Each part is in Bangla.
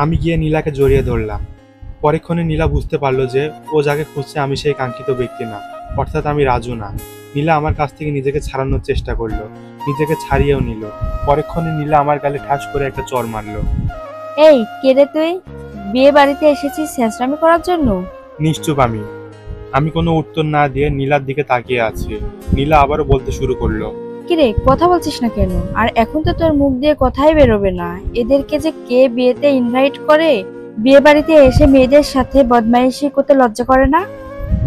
আমি গিয়ে নীলাকে জড়িয়ে ধরলাম। পরক্ষণে নীলা বুঝতে পারলো যে ও যাকে খুঁজছে আমি সেই কাঙ্ক্ষিত ব্যক্তি না, অর্থাৎ আমি রাজু না। নীলা আমার কাছ থেকে নিজেকে ছাড়ানোর চেষ্টা করলো, নিজেকে ছাড়িয়েও নিল। পরক্ষণে নীলা আমার গালে ঠাস করে একটা চড় মারলো। এই কে রে তুই? বিয়ে বাড়িতে এসেছিস ছেঁচড়ামি করার জন্য? নিশ্চুপ আমি কোনো উত্তর না দিয়ে নীলার দিকে তাকিয়ে আছি। নীলা আবারও বলতে শুরু করলো। কিরে কথা বলছিস না কেন? আর এখন তো তোর মুখ দিয়ে কথাই বেরোবে না। এদেরকে যে কে বিয়েতে ইনভাইট করে? বিয়ে বাড়িতে এসে মেয়েদের সাথে বদমাইশি করতে লজ্জা করে না?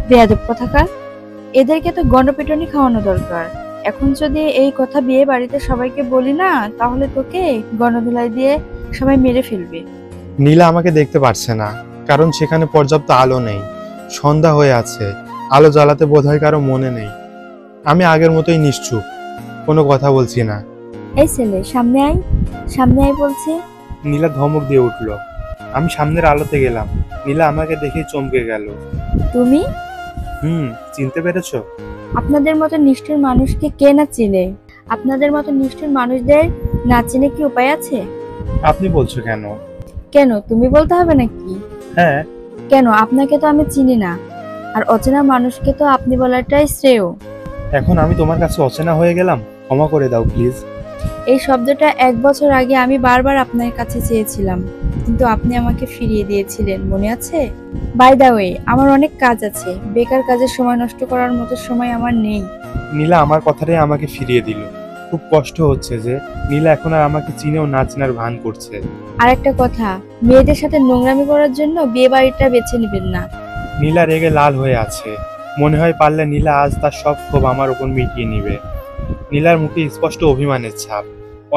বেয়াদব কোথাকার! এদেরকে তো গণপিটুনি খাওয়ানো দরকার। এখন যদি এই কথা বিয়ে বাড়িতে সবাইকে বলি না, তাহলে তোকে গণধোলাই দিয়ে সবাই মেরে ফেলবে। নীলা আমাকে দেখতে পারছে না, কারণ সেখানে পর্যাপ্ত আলো নেই। সন্ধ্যা হয়ে আছে, আলো জ্বালাতে বোধহয় কারো মনে নেই। আমি আগের মতোই নিশ্চুপ, কোনো কথা বলছি না। এই ছেলে সামনে আয়, সামনে আয় বলছি। নীলা ধমক দিয়ে উঠল। আমি সামনের আলোতে গেলাম। নীলা আমাকে দেখেই চমকে গেল। তুমি? চিনতে পেরেছো? আপনাদের মতো নিষ্ঠুর মানুষকে কে না চিনে? আপনাদের মতো নিষ্ঠুর মানুষদের না চিনে কি উপায় আছে? আপনি বলছো কেন? কেন তুমি বলতে হবে নাকি? হ্যাঁ। কেন? আপনাকে তো আমি চিনি না, আর অচেনা মানুষকে তো আপনি বলাটাই শ্রেয়। এখন আমি তোমার কাছে অচেনা হয়ে গেলাম? ক্ষমা করে দাও প্লিজ। এই শব্দটা 1 বছর আগে আমি বারবার আপনার কাছে চেয়েছিলাম, কিন্তু আপনি আমাকে ফিরিয়ে দিয়েছিলেন, মনে আছে? বাই দা ওয়ে, আমার অনেক কাজ আছে। বেকার কাজে সময় নষ্ট করার মতো সময় আমার নেই। নীলা আমার কথাটাই আমাকে ফিরিয়ে দিল। খুব কষ্ট হচ্ছে যে নীলা এখন আর আমাকে চিনেও না চেনার ভান করছে। আর একটা কথা, মেয়েদের সাথে নোংরামি করার জন্য বিয়ে বাড়িটা বেছে নেবেন না। নীলা রেগে লাল হয়ে আছে। মনে হয় পারলে নীলা আজ তার সব ক্ষোভ আমার উপর মিটিয়ে নিবে। নীলার মুখে স্পষ্ট অভিমানের ছাপ।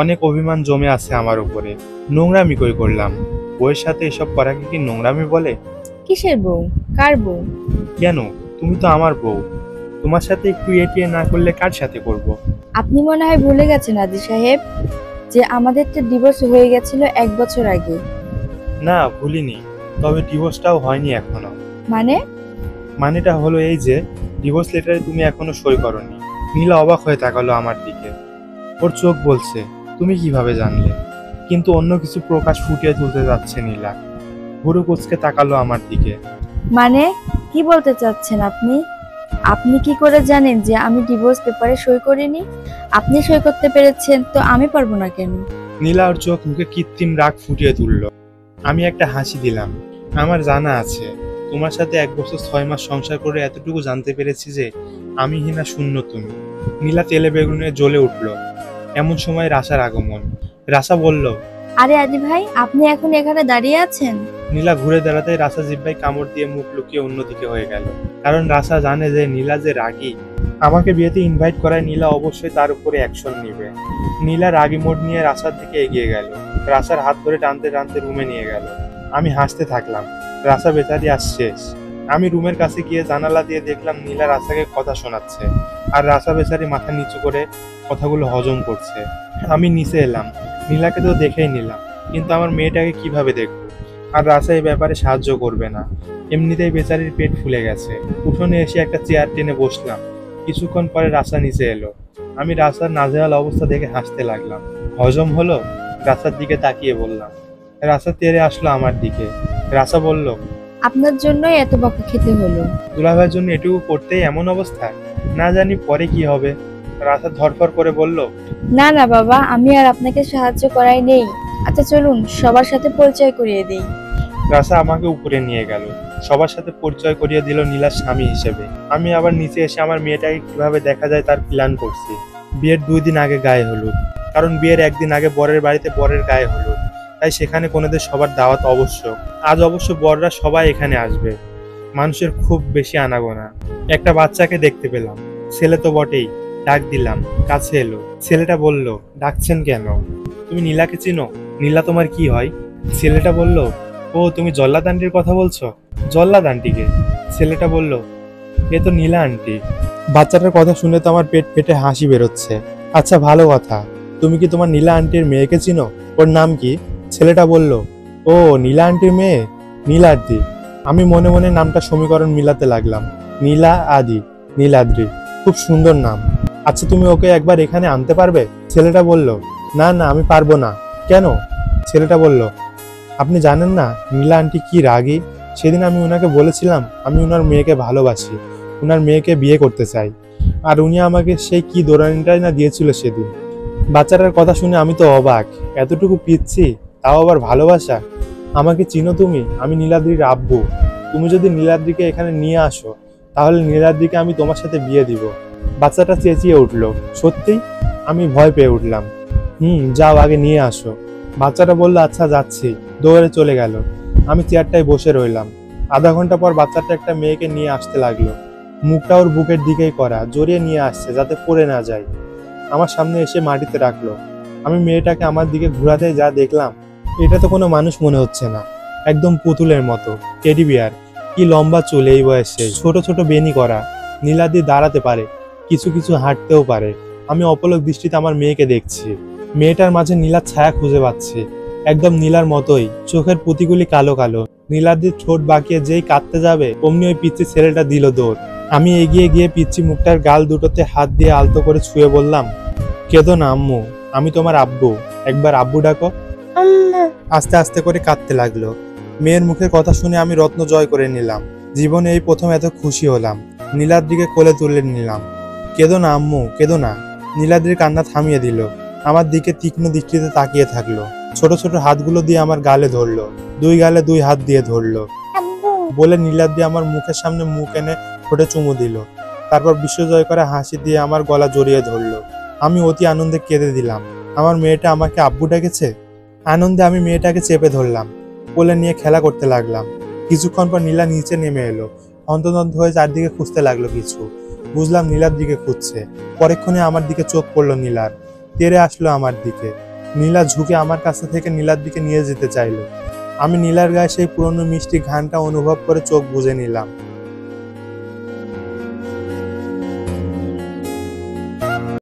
অনেক অভিমান জমে আছে আমার উপরে। নোংরামি কই করলাম? বউয়ের সাথে এসব করাকে কি নোংরামি বলে? কিসের বউ? কার বউ? কেন, তুমি তো আমার বউ। তোমার সাথে একটু এটিয়ে না করলে কার সাথে করব? আপনি মনে হয় ভুলে গেছেন আদি সাহেব, যে আমাদের তো ডিভোর্স হয়ে গেছিল 1 বছর আগে। না, ভুলিনি। তবে ডিভোর্সটাও হয়নি এখনো। মানেটা হলো এই যে ডিভোর্স লেটারে তুমি এখনো সই করনি। নীলা অবাক হয়ে তাকালো আমার দিকে। ওর চোখ বলছে, তুমি কিভাবে জানলে? কিন্তু অন্য কিছু প্রকাশ ফুটিয়ে তুলতে যাচ্ছে নীলা। ভুরু কুঁচকে তাকালো আমার দিকে। মানে কি বলতে চাচ্ছেন আপনি? আপনি কি করে জানেন যে আমি ডিভোর্স পেপারে সই করিনি? আপনি সই করতে পেরেছেন, তো আমি পারবো না কেন? নীলা ওর চোখ মুখে কৃত্রিম রাগ ফুটিয়ে তুলল। আমি একটা হাসি দিলাম। আমার জানা আছে, তোমার সাথে 1 বছর 6 মাস সংসার করে এতটুকু জানতে পেরেছি যে আমি হিনা শূন্য তুমি। নীলা তেলে বেগুনে জ্বলে উঠল। এমন সময় রাসার আগমন। রাসা বলল, আরে আদি ভাই, আপনি এখন এখানে দাঁড়িয়ে আছেন? নীলা ঘুরে দাঁড়াতে রাসা জিহ্বায় কামড় দিয়ে মুখ লুকিয়ে অন্যদিকে হয়ে গেল। কারণ রাসা জানে যে নীলা যে রাগী। আমাকে বিয়েতে ইনভাইট করায় নীলা অবশ্যই তার উপরে অ্যাকশন নিবে। নীলা রাগী মোড নিয়ে রাসার দিকে এগিয়ে গেল। রাসার হাত ধরে টানতে টানতে রুমে নিয়ে গেল। আমি হাসতে থাকলাম। রাসা বেচারি আজ শেষ। আমি রুমের কাছে গিয়ে জানালা দিয়ে দেখলাম নীলা রাসাকে কথা শোনাচ্ছে, আর রাসা বেচারি মাথা নিচু করে কথাগুলো হজম করছে। আমি নিচে এলাম। নীলাকে তো দেখেই নিলাম, কিন্তু আমার মেয়েটাকে কিভাবে দেখবো? আর রাসা এই ব্যাপারে সাহায্য করবে না। এমনিতেই বেচারির পেট ফুলে গেছে। উঠোনে এসে একটা চেয়ার টেনে বসলাম। কিছুক্ষণ পরে রাসা নিচে এলো। আমি রাসার নাজেহাল অবস্থা দেখে হাসতে লাগলাম। হজম হলো? রাসার দিকে তাকিয়ে বললাম। রাসা তেড়ে আসলো আমার দিকে। রাসা বলল, আপনার জন্যই এত বকা খেতে হলো। দুলাভাইয়ের জন্য এটুকু করতেই এমন অবস্থা? না জানি পরে কি হবে। রাসা ধরফর করে বলল, না না বাবা, আমি আর আপনাকে সাহায্য করাই নেই। আচ্ছা চলুন সবার সাথে পরিচয় করিয়ে দেই। রাসা আমাকে উপরে নিয়ে গেল। সবার সাথে পরিচয় করিয়ে দিল নীলার স্বামী হিসেবে। আমি আবার নিচে এসে আমার মেয়েটাকে কিভাবে দেখা যায় তার প্ল্যান করছি। বিয়ের 2 দিন আগে গায়ে হলুদ, কারণ বিয়ের 1 দিন আগে বরের বাড়িতে বরের গায়ে হলুদ, তাই সেখানে কোনেদের সবার দাওয়াত আবশ্যক। আজ অবশ্য বররা সবাই এখানে আসবে। মানুষের খুব বেশি আনাগোনা। একটা বাচ্চাকে দেখতে পেলাম। ছেলে তো বটেই। ডাক দিলাম, কাছে এলো। ছেলেটা বলল, ডাকছেন কেন? তুমি নীলাকে চিনো? নীলা তোমার কি হয়? ছেলেটা বলল, ও তুমি জল্লাদ আন্টির কথা বলছো? জল্লাদ আন্টিকে? ছেলেটা বলল, এ তো নীলা আন্টি। বাচ্চাটার কথা শুনে তো আমার পেট ফেটে হাসি বেরোচ্ছে। আচ্ছা ভালো কথা, তুমি কি তোমার নীলা আন্টির মেয়েকে চিনো? ওর নাম কি? ছেলেটা বলল, ও নীলা আন্টির মেয়ে, নীলাদ্রি। আমি মনে মনে নামটা সমীকরণ মিলাতে লাগলাম। নীলা আদি, নীলাদ্রি, খুব সুন্দর নাম। আচ্ছা তুমি ওকে একবার এখানে আনতে পারবে? ছেলেটা বলল, না না, আমি পারবো না। কেন? ছেলেটা বলল, আপনি জানেন না নীলা আন্টি কি রাগী। সেদিন আমি ওনাকে বলেছিলাম আমি ওনার মেয়েকে ভালোবাসি, ওনার মেয়েকে বিয়ে করতে চাই, আর উনি আমাকে সেই কি দৌড়ানিটাই না দিয়েছিল সেদিন। বাচ্চাটার কথা শুনে আমি তো অবাক, এতটুকু পিচ্ছি, তাও আবার ভালোবাসা। আমাকে চিনো তুমি? আমি নীলাদ্রির আব্বু। তুমি যদি নীলাদ্রিকে এখানে নিয়ে আসো তাহলে নীলাদ্রিকে আমি তোমার সাথে বিয়ে দিব। বাচ্চাটা চেঁচিয়ে উঠলো। সত্যি? আমি ভয় পেয়ে উঠলাম। যাও, আগে নিয়ে আসো। বাচ্চাটা বললো আচ্ছা যাচ্ছি, দৌড়ে চলে গেল। আমি চেয়ারটায় বসে রইলাম। আধা ঘন্টা পর বাচ্চাটা একটা মেয়েকে নিয়ে আসতে লাগলো। মুখটা ওর বুকের দিকেই করা, জড়িয়ে নিয়ে আসছে যাতে পড়ে না যায়। আমার সামনে এসে মাটিতে রাখলো। আমি মেয়েটাকে আমার দিকে ঘোরাতে যা দেখলাম, এটা তো কোনো মানুষ মনে হচ্ছে না, একদম পুতুলের মতো, টেডি বিয়ার। কি লম্বা চুল এই বয়সে, ছোট ছোট বেনি করা। নীলাদ্রি দাঁড়াতে পারে, কিছু কিছু হাঁটতেও পারে। আমি অপলক দৃষ্টিতে আমার মেয়েকে দেখছি। মেয়েটার মাঝে নীলার ছায়া খুঁজে পাচ্ছি, একদম নীলার মতোই, চোখের পুঁতিগুলি কালো কালো। নীলাদ্রির ঠোঁট বাঁকিয়ে যেই কাঁদতে যাবে অমনি ওই পিচ্ছি ছেলেটা দিল দৌড়। আমি এগিয়ে গিয়ে পিচ্ছি মুখটার গাল দুটোতে হাত দিয়ে আলতো করে ছুঁয়ে বললাম, কেঁদো না আম্মু, আমি তোমার আব্বু, একবার আব্বু ডাকো। আস্তে আস্তে করে কাঁদতে লাগলো। মেয়ের মুখের কথা শুনে আমি রত্ন জয় করে নিলাম। জীবনে এই প্রথম এত খুশি হলাম। নীলাদ্রিকে কোলে তুলে নিলাম। কেঁদো না আম্মু, কেঁদো না। নীলাদ্রির কান্না থামিয়ে দিল। আমার দিকে তীক্ষ্ণ দৃষ্টিতে তাকিয়ে থাকলো। ছোট ছোট হাতগুলো দিয়ে আমার গালে ধরলো, দুই গালে দুই হাত দিয়ে ধরলো। বলে নীলাদ্রি আমার মুখের সামনে মুখ এনে ঠোঁটে চুমু দিল। তারপর বিশ্বজয় করে হাসি দিয়ে আমার গলা জড়িয়ে ধরলো। আমি অতি আনন্দে কেঁদে দিলাম। আমার মেয়েটা আমাকে আব্বু ডেকেছে। আনন্দে আমি মেয়েটাকে চেপে ধরলাম, কোলে নিয়ে খেলা করতে লাগলাম। কিছুক্ষণ পর নীলা নিচে নেমে এলো। হন্তদন্ত হয়ে চারদিকে খুঁজতে লাগলো কিছু। বুঝলাম নীলার দিকে খুঁজছে। পরেক্ষণে আমার দিকে চোখ পড়লো নীলার, তেড়ে আসলো আমার দিকে। নীলা ঝুঁকে আমার কাছে থেকে নীলার দিকে নিয়ে যেতে চাইলো। আমি নীলার গায়ে সেই পুরনো মিষ্টি ঘ্রাণটা অনুভব করে চোখ বুজে নিলাম।